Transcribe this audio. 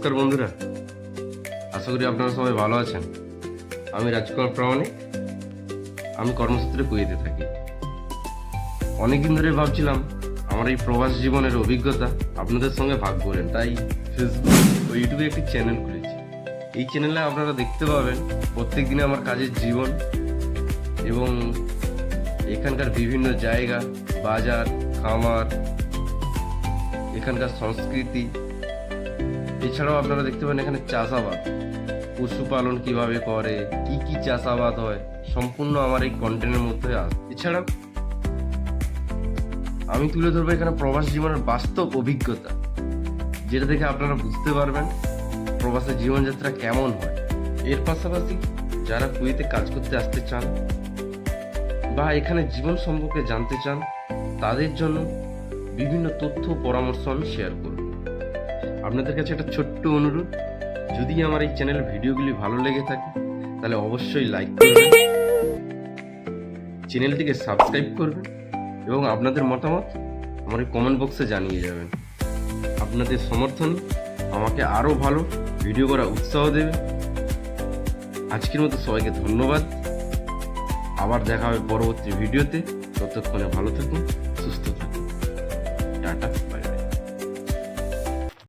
নমস্কার বন্ধুরা, আশা করি আপনারা সবাই ভালো আছেন। আমি রাজকুমার প্রামাণিক, আমি কর্মসূত্রে কুয়েতে থাকি। অনেকদিন ধরে ভাবছিলাম আমার এই প্রবাস জীবনের অভিজ্ঞতা আপনাদের সঙ্গে ভাগ করেন, তাই ফেসবুক ও ইউটিউবে একটি চ্যানেল খুলেছি। এই চ্যানেলে আপনারা দেখতে পাবেন প্রত্যেক দিনে আমার কাজের জীবন এবং এখানকার বিভিন্ন জায়গা, বাজার, খামার, এখানকার সংস্কৃতি। এছাড়াও আপনারা দেখতে পাবেন এখানে চাষাবাদ, পশুপালন কিভাবে করে, কি কি চাষাবাদ হয়, সম্পূর্ণ আমার এই কন্টেন্টের মধ্যে আসে। এছাড়াও আমি তুলে ধরবো এখানে প্রবাস জীবনের বাস্তব অভিজ্ঞতা, যেটা দেখে আপনারা বুঝতে পারবেন প্রবাসের জীবনযাত্রা কেমন হয়। এর পাশাপাশি যারা কুয়েতে কাজ করতে আসতে চান বা এখানে জীবন সম্পর্কে জানতে চান, তাদের জন্য বিভিন্ন তথ্য পরামর্শ আমি শেয়ার করব। আপনাদের কাছে একটা ছোট্ট অনুরোধ, যদি আমার এই চ্যানেল ভিডিওগুলি ভালো লেগে থাকে তাহলে অবশ্যই লাইক করবেন, চ্যানেলটিকে সাবস্ক্রাইব করবেন এবং আপনাদের মতামত আমার এই কমেন্ট বক্সে জানিয়ে যাবেন। আপনাদের সমর্থন আমাকে আরও ভালো ভিডিও করার উৎসাহ দেবে। আজকের মতো সবাইকে ধন্যবাদ। আবার দেখা হবে পরবর্তী ভিডিওতে। ততক্ষণে ভালো থাকুন, সুস্থ থাকুন। টাটা।